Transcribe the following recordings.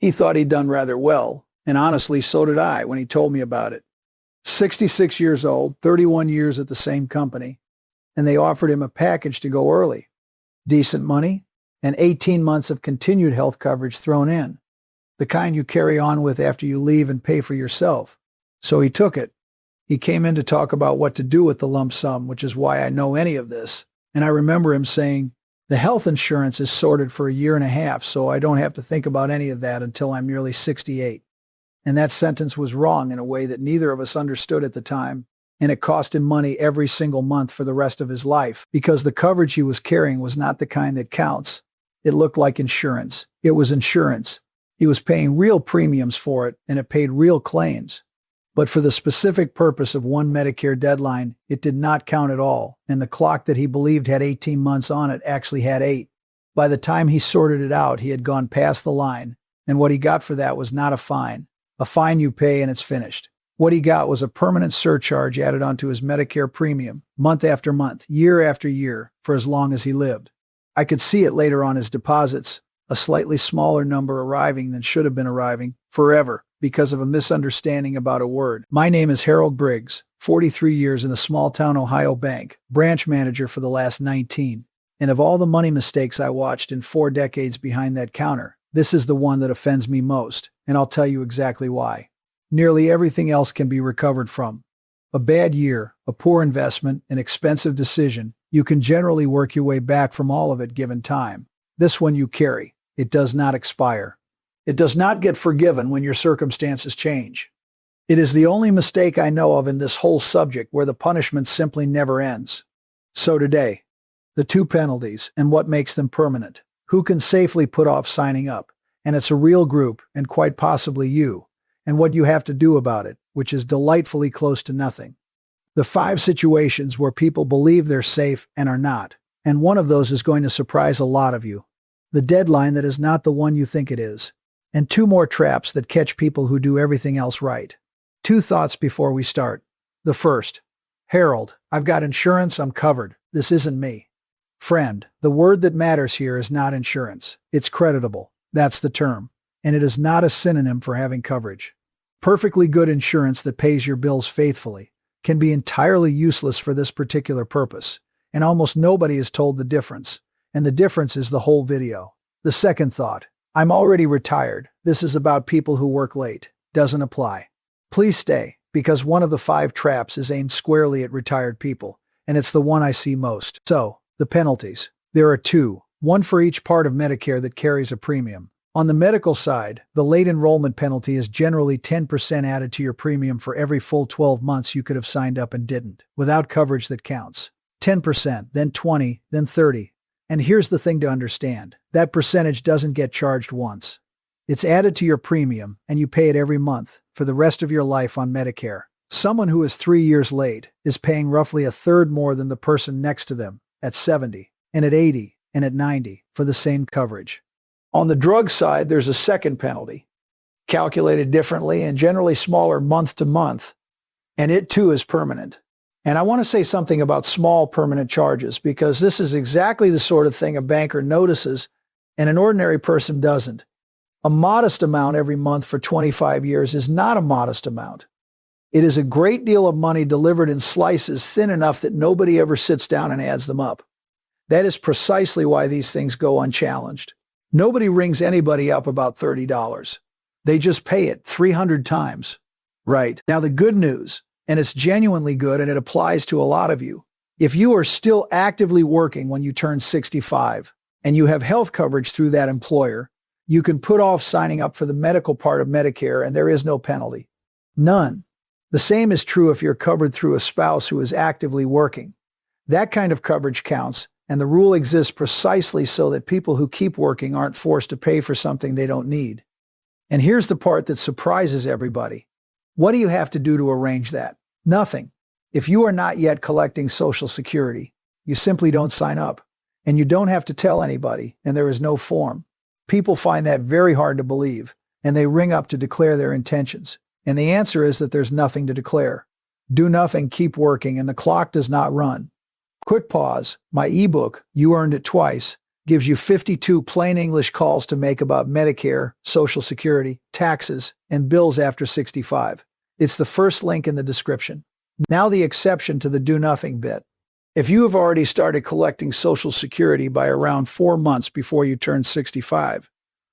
He thought he'd done rather well, and honestly, so did I when he told me about it. 66 years old, 31 years at the same company, and they offered him a package to go early. Decent money, and 18 months of continued health coverage thrown in. The kind you carry on with after you leave and pay for yourself. So he took it. He came in to talk about what to do with the lump sum, which is why I know any of this. And I remember him saying, the health insurance is sorted for a year and a half, so I don't have to think about any of that until I'm nearly 68. And that sentence was wrong in a way that neither of us understood at the time, and it cost him money every single month for the rest of his life, because the coverage he was carrying was not the kind that counts. It looked like insurance. It was insurance. He was paying real premiums for it, and it paid real claims. But for the specific purpose of one Medicare deadline, it did not count at all, and the clock that he believed had 18 months on it actually had 8. By the time he sorted it out, he had gone past the line, and what he got for that was not a fine. A fine you pay and it's finished. What he got was a permanent surcharge added onto his Medicare premium, month after month, year after year, for as long as he lived. I could see it later on his deposits, a slightly smaller number arriving than should have been arriving, forever, because of a misunderstanding about a word. My name is Harold Briggs, 43 years in a small-town Ohio bank, branch manager for the last 19. And of all the money mistakes I watched in 4 decades behind that counter, this is the one that offends me most, and I'll tell you exactly why. Nearly everything else can be recovered from. A bad year, a poor investment, an expensive decision, you can generally work your way back from all of it given time. This one you carry. It does not expire. It does not get forgiven when your circumstances change. It is the only mistake I know of in this whole subject where the punishment simply never ends. So today, the 2 penalties and what makes them permanent. Who can safely put off signing up? And it's a real group, and quite possibly you, and what you have to do about it, which is delightfully close to nothing. The 5 situations where people believe they're safe and are not, and one of those is going to surprise a lot of you. The deadline that is not the one you think it is, and 2 more traps that catch people who do everything else right. 2 thoughts before we start. The first, Harold, I've got insurance, I'm covered. This isn't me. Friend, the word that matters here is not insurance. It's creditable. That's the term. And it is not a synonym for having coverage. Perfectly good insurance that pays your bills faithfully can be entirely useless for this particular purpose, and almost nobody is told the difference. And the difference is the whole video. The second thought, I'm already retired. This is about people who work late. Doesn't apply. Please stay, because one of the 5 traps is aimed squarely at retired people, and it's the one I see most. So, the penalties. There are 2, one for each part of Medicare that carries a premium. On the medical side, the late enrollment penalty is generally 10% added to your premium for every full 12 months you could have signed up and didn't, without coverage that counts. 10%, then 20, then 30. And here's the thing to understand. That percentage doesn't get charged once. It's added to your premium, and you pay it every month, for the rest of your life on Medicare. Someone who is 3 years late is paying roughly a third more than the person next to them, at 70, and at 80, and at 90, for the same coverage. On the drug side, there's a second penalty, calculated differently and generally smaller month to month, and it too is permanent. And I want to say something about small permanent charges, because this is exactly the sort of thing a banker notices and an ordinary person doesn't. A modest amount every month for 25 years is not a modest amount. It is a great deal of money delivered in slices thin enough that nobody ever sits down and adds them up. That is precisely why these things go unchallenged. Nobody rings anybody up about $30. They just pay it 300 times. Right. Now the good news, and it's genuinely good and it applies to a lot of you. If you are still actively working when you turn 65 and you have health coverage through that employer, you can put off signing up for the medical part of Medicare and there is no penalty. None. The same is true if you're covered through a spouse who is actively working. That kind of coverage counts, and the rule exists precisely so that people who keep working aren't forced to pay for something they don't need. And here's the part that surprises everybody. What do you have to do to arrange that? Nothing. If you are not yet collecting Social Security, you simply don't sign up. And you don't have to tell anybody, and there is no form. People find that very hard to believe, and they ring up to declare their intentions. And the answer is that there's nothing to declare. Do nothing, keep working, and the clock does not run. Quick pause. My ebook, You Earned It Twice, gives you 52 plain English calls to make about Medicare, Social Security, taxes, and bills after 65. It's the first link in the description. Now the exception to the do nothing bit. If you have already started collecting Social Security by around 4 months before you turn 65,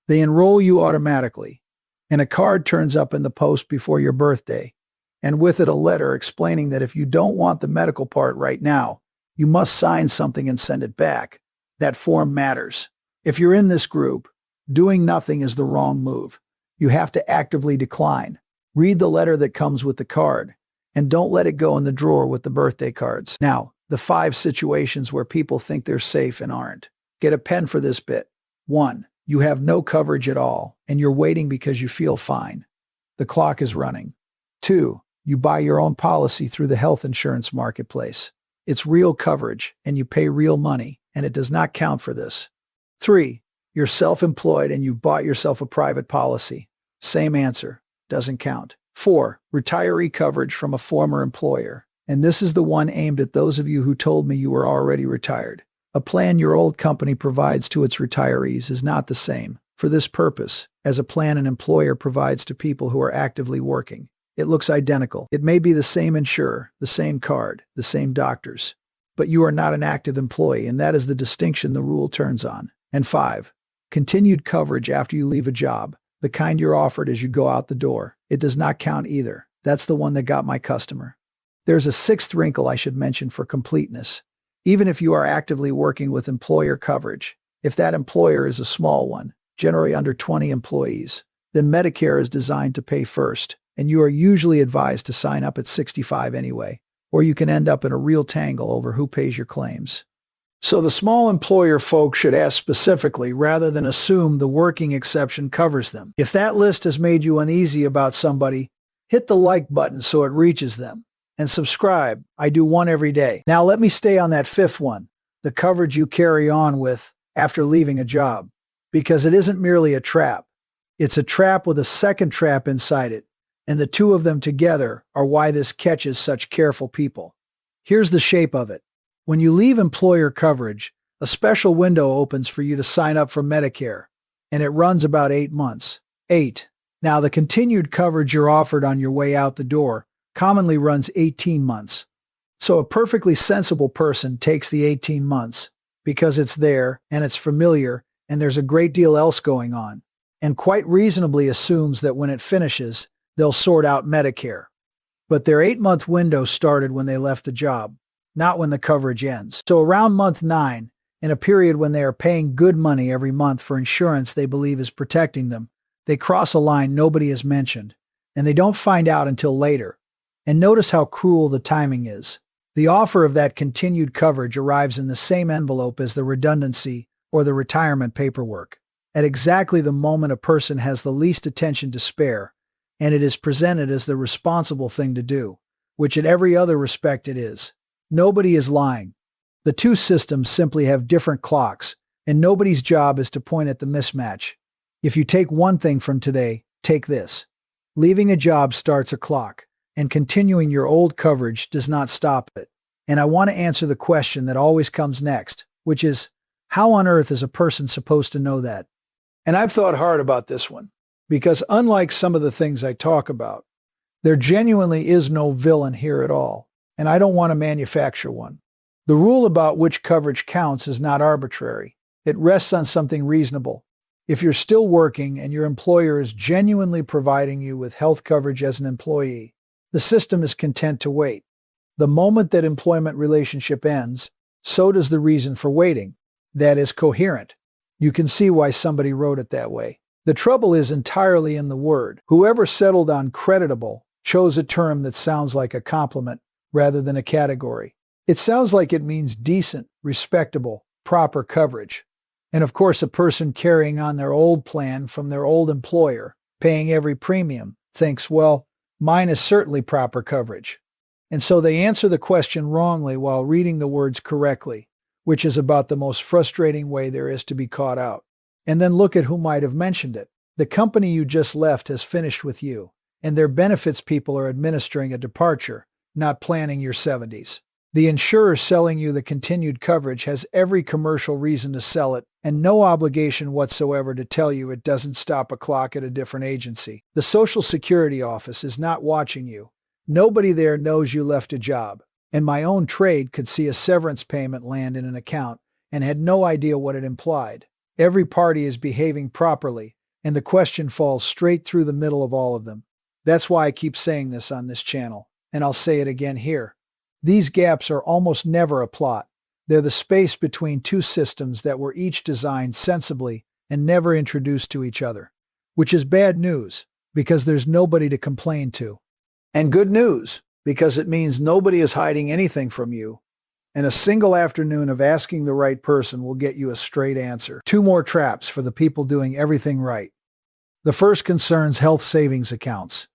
they enroll you automatically, and a card turns up in the post before your birthday, and with it a letter explaining that if you don't want the medical part right now, you must sign something and send it back. That form matters. If you're in this group, doing nothing is the wrong move. You have to actively decline. Read the letter that comes with the card, and don't let it go in the drawer with the birthday cards. Now, the 5 situations where people think they're safe and aren't. Get a pen for this bit. 1. You have no coverage at all, and you're waiting because you feel fine. The clock is running. 2. You buy your own policy through the health insurance marketplace. It's real coverage, and you pay real money, and it does not count for this. 3. You're self-employed and you bought yourself a private policy. Same answer. Doesn't count. 4. Retiree coverage from a former employer. And this is the one aimed at those of you who told me you were already retired. A plan your old company provides to its retirees is not the same, for this purpose, as a plan an employer provides to people who are actively working. It looks identical. It may be the same insurer, the same card, the same doctors, but you are not an active employee, and that is the distinction the rule turns on. And 5. Continued coverage after you leave a job, the kind you're offered as you go out the door. It does not count either. That's the one that got my customer. There's a 6th wrinkle I should mention for completeness. Even if you are actively working with employer coverage, if that employer is a small one, generally under 20 employees, then Medicare is designed to pay first, and you are usually advised to sign up at 65 anyway, or you can end up in a real tangle over who pays your claims. So the small employer folks should ask specifically rather than assume the working exception covers them. If that list has made you uneasy about somebody, hit the like button so it reaches them. And subscribe. I do one every day. Now let me stay on that 5th one, the coverage you carry on with after leaving a job, because it isn't merely a trap. It's a trap with a second trap inside it, and the two of them together are why this catches such careful people. Here's the shape of it. When you leave employer coverage, a special window opens for you to sign up for Medicare, and it runs about 8 months. 8. Now the continued coverage you're offered on your way out the door commonly runs 18 months. So a perfectly sensible person takes the 18 months because it's there and it's familiar and there's a great deal else going on, and quite reasonably assumes that when it finishes, they'll sort out Medicare. But their 8-month window started when they left the job, not when the coverage ends. So around month 9, in a period when they are paying good money every month for insurance they believe is protecting them, they cross a line nobody has mentioned, and they don't find out until later. And notice how cruel the timing is. The offer of that continued coverage arrives in the same envelope as the redundancy or the retirement paperwork, at exactly the moment a person has the least attention to spare, and it is presented as the responsible thing to do, which in every other respect it is. Nobody is lying. The two systems simply have different clocks, and nobody's job is to point at the mismatch. If you take one thing from today, take this. Leaving a job starts a clock, and continuing your old coverage does not stop it. And I want to answer the question that always comes next, which is, how on earth is a person supposed to know that? And I've thought hard about this one, because unlike some of the things I talk about, there genuinely is no villain here at all, and I don't want to manufacture one. The rule about which coverage counts is not arbitrary. It rests on something reasonable. If you're still working and your employer is genuinely providing you with health coverage as an employee, the system is content to wait. The moment that employment relationship ends, so does the reason for waiting. That is coherent. You can see why somebody wrote it that way. The trouble is entirely in the word. Whoever settled on creditable chose a term that sounds like a compliment rather than a category. It sounds like it means decent, respectable, proper coverage. And of course, a person carrying on their old plan from their old employer, paying every premium, thinks, well, mine is certainly proper coverage. And so they answer the question wrongly while reading the words correctly, which is about the most frustrating way there is to be caught out. And then look at who might have mentioned it. The company you just left has finished with you, and their benefits people are administering a departure, not planning your 70s. The insurer selling you the continued coverage has every commercial reason to sell it, and no obligation whatsoever to tell you it doesn't stop a clock at a different agency. The Social Security office is not watching you. Nobody there knows you left a job. And my own trade could see a severance payment land in an account and had no idea what it implied. Every party is behaving properly, and the question falls straight through the middle of all of them. That's why I keep saying this on this channel, and I'll say it again here. These gaps are almost never a plot. They're the space between two systems that were each designed sensibly and never introduced to each other, which is bad news because there's nobody to complain to. And good news because it means nobody is hiding anything from you, and a single afternoon of asking the right person will get you a straight answer. Two more traps for the people doing everything right. The first concerns health savings accounts.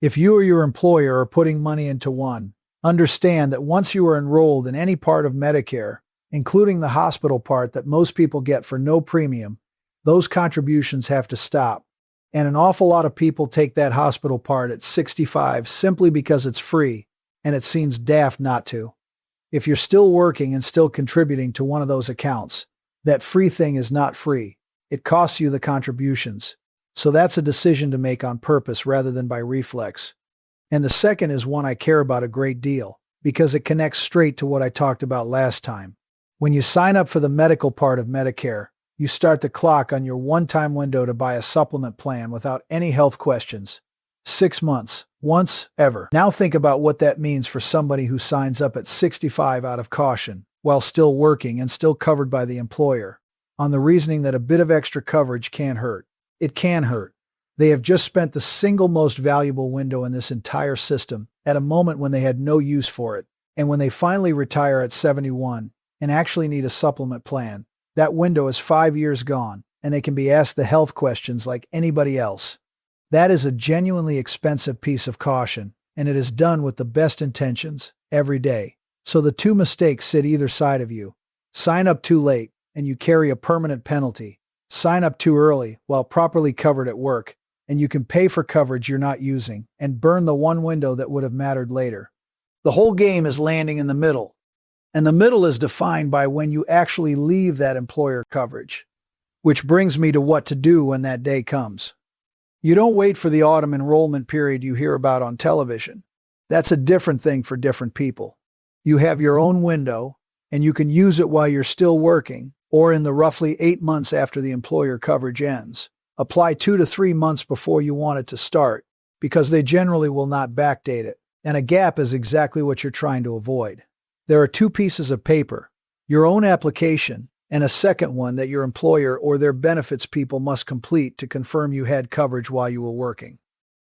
If you or your employer are putting money into one, understand that once you are enrolled in any part of Medicare, including the hospital part that most people get for no premium, those contributions have to stop. And an awful lot of people take that hospital part at 65 simply because it's free, and it seems daft not to. If you're still working and still contributing to one of those accounts, that free thing is not free. It costs you the contributions. So that's a decision to make on purpose rather than by reflex. And the second is one I care about a great deal, because it connects straight to what I talked about last time. When you sign up for the medical part of Medicare, you start the clock on your one-time window to buy a supplement plan without any health questions. 6 months, once, ever. Now think about what that means for somebody who signs up at 65 out of caution, while still working and still covered by the employer, on the reasoning that a bit of extra coverage can't hurt. It can hurt. They have just spent the single most valuable window in this entire system at a moment when they had no use for it. And when they finally retire at 71 and actually need a supplement plan, that window is 5 years gone, and they can be asked the health questions like anybody else. That is a genuinely expensive piece of caution, and it is done with the best intentions every day. So the two mistakes sit either side of you. Sign up too late, and you carry a permanent penalty. Sign up too early while properly covered at work, and you can pay for coverage you're not using and burn the one window that would have mattered later. The whole game is landing in the middle, and the middle is defined by when you actually leave that employer coverage, which brings me to what to do when that day comes. You don't wait for the autumn enrollment period you hear about on television. That's a different thing for different people. You have your own window, and you can use it while you're still working, or in the roughly 8 months after the employer coverage ends. Apply 2 to 3 months before you want it to start, because they generally will not backdate it, and a gap is exactly what you're trying to avoid. There are 2 pieces of paper, your own application, and a second one that your employer or their benefits people must complete to confirm you had coverage while you were working.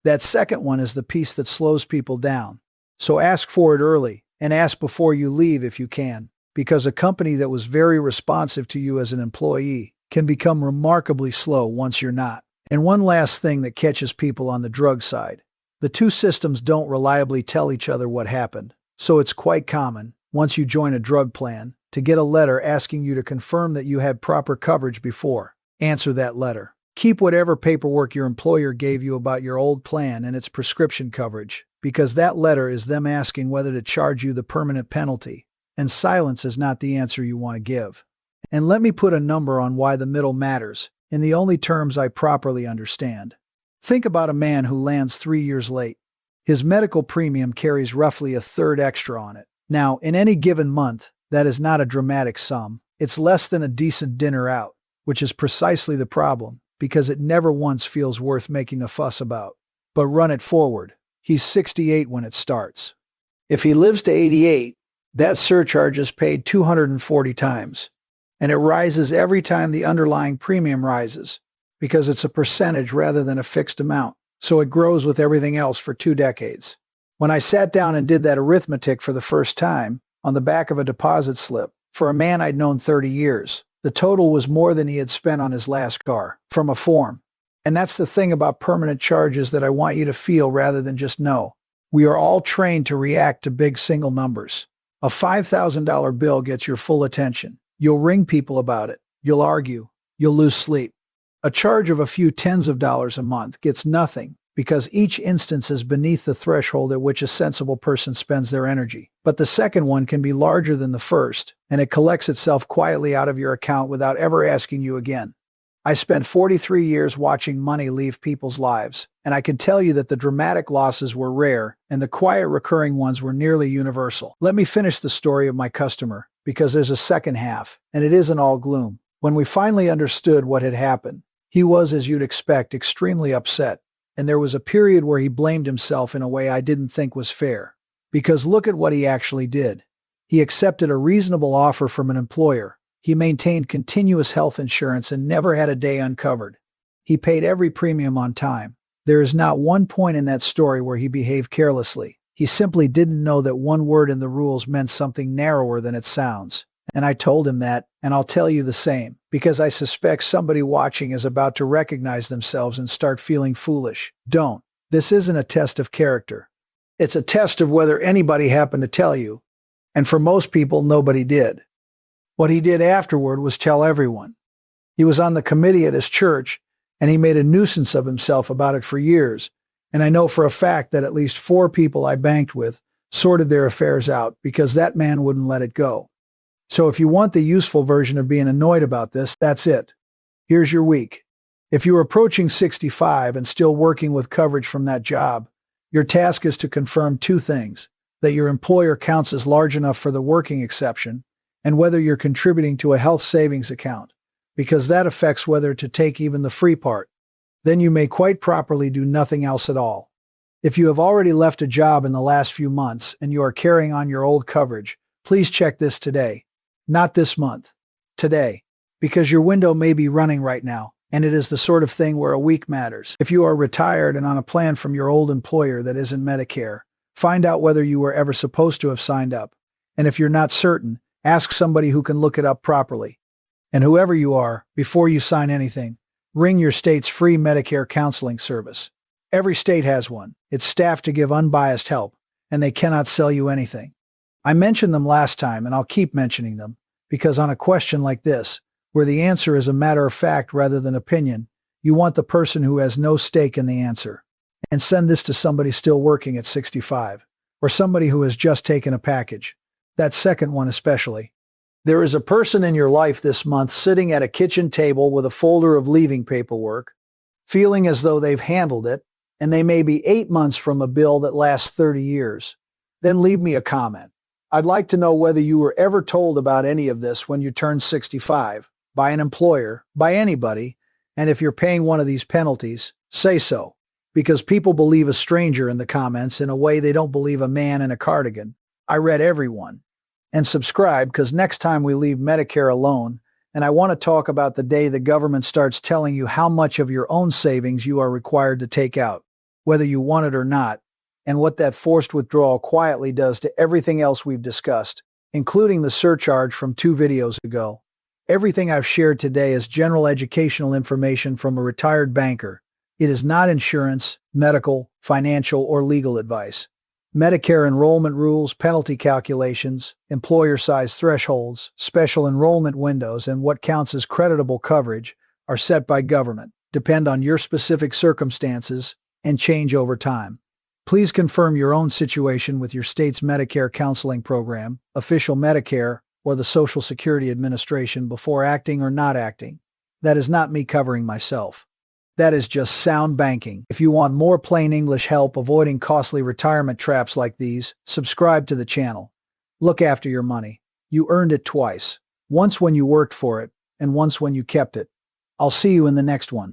That second one is the piece that slows people down, so ask for it early, and ask before you leave if you can. Because a company that was very responsive to you as an employee can become remarkably slow once you're not. And one last thing that catches people on the drug side. The two systems don't reliably tell each other what happened, so it's quite common, once you join a drug plan, to get a letter asking you to confirm that you had proper coverage before. Answer that letter. Keep whatever paperwork your employer gave you about your old plan and its prescription coverage, because that letter is them asking whether to charge you the permanent penalty. And silence is not the answer you want to give. And let me put a number on why the middle matters, in the only terms I properly understand. Think about a man who lands 3 years late. His medical premium carries roughly a third extra on it. Now, in any given month, that is not a dramatic sum. It's less than a decent dinner out, which is precisely the problem, because it never once feels worth making a fuss about. But run it forward. He's 68 when it starts. If he lives to 88, that surcharge is paid 240 times, and it rises every time the underlying premium rises, because it's a percentage rather than a fixed amount, so it grows with everything else for 2 decades. When I sat down and did that arithmetic for the first time, on the back of a deposit slip, for a man I'd known 30 years, the total was more than he had spent on his last car, from a form. And that's the thing about permanent charges that I want you to feel rather than just know. We are all trained to react to big single numbers. A $5,000 bill gets your full attention. You'll ring people about it. You'll argue. You'll lose sleep. A charge of a few tens of dollars a month gets nothing because each instance is beneath the threshold at which a sensible person spends their energy. But the second one can be larger than the first, and it collects itself quietly out of your account without ever asking you again. I spent 43 years watching money leave people's lives, and I can tell you that the dramatic losses were rare and the quiet recurring ones were nearly universal. Let me finish the story of my customer, because there's a second half, and it isn't all gloom. When we finally understood what had happened, he was, as you'd expect, extremely upset, and there was a period where he blamed himself in a way I didn't think was fair. Because look at what he actually did. He accepted a reasonable offer from an employer. He maintained continuous health insurance and never had a day uncovered. He paid every premium on time. There is not one point in that story where he behaved carelessly. He simply didn't know that one word in the rules meant something narrower than it sounds. And I told him that, and I'll tell you the same, because I suspect somebody watching is about to recognize themselves and start feeling foolish. Don't. This isn't a test of character. It's a test of whether anybody happened to tell you. And for most people, nobody did. What he did afterward was tell everyone. He was on the committee at his church, and he made a nuisance of himself about it for years. And I know for a fact that at least 4 people I banked with sorted their affairs out because that man wouldn't let it go. So if you want the useful version of being annoyed about this, that's it. Here's your week. If you're approaching 65 and still working with coverage from that job, your task is to confirm 2 things: that your employer counts as large enough for the working exception, and whether you're contributing to a health savings account, because that affects whether to take even the free part. Then you may quite properly do nothing else at all. If you have already left a job in the last few months and you are carrying on your old coverage, please check this today. Not this month. Today. Because your window may be running right now, and it is the sort of thing where a week matters. If you are retired and on a plan from your old employer that isn't Medicare, find out whether you were ever supposed to have signed up. And if you're not certain, ask somebody who can look it up properly. And whoever you are, before you sign anything, ring your state's free Medicare counseling service. Every state has one. It's staffed to give unbiased help, and they cannot sell you anything. I mentioned them last time, and I'll keep mentioning them, because on a question like this, where the answer is a matter of fact rather than opinion, you want the person who has no stake in the answer. And send this to somebody still working at 65, or somebody who has just taken a package. That second one especially. There is a person in your life this month sitting at a kitchen table with a folder of leaving paperwork, feeling as though they've handled it, and they may be 8 months from a bill that lasts 30 years. Then leave me a comment. I'd like to know whether you were ever told about any of this when you turned 65, by an employer, by anybody, and if you're paying one of these penalties, say so. Because people believe a stranger in the comments in a way they don't believe a man in a cardigan. I read every one. And subscribe, because next time we leave Medicare alone, and I want to talk about the day the government starts telling you how much of your own savings you are required to take out, whether you want it or not, and what that forced withdrawal quietly does to everything else we've discussed, including the surcharge from 2 videos ago. Everything I've shared today is general educational information from a retired banker. It is not insurance, medical, financial, or legal advice. Medicare enrollment rules, penalty calculations, employer size thresholds, special enrollment windows, and what counts as creditable coverage are set by government, depend on your specific circumstances, and change over time. Please confirm your own situation with your state's Medicare counseling program, official Medicare, or the Social Security Administration before acting or not acting. That is not me covering myself. That is just sound banking. If you want more plain English help avoiding costly retirement traps like these, subscribe to the channel. Look after your money. You earned it twice. Once when you worked for it, and once when you kept it. I'll see you in the next one.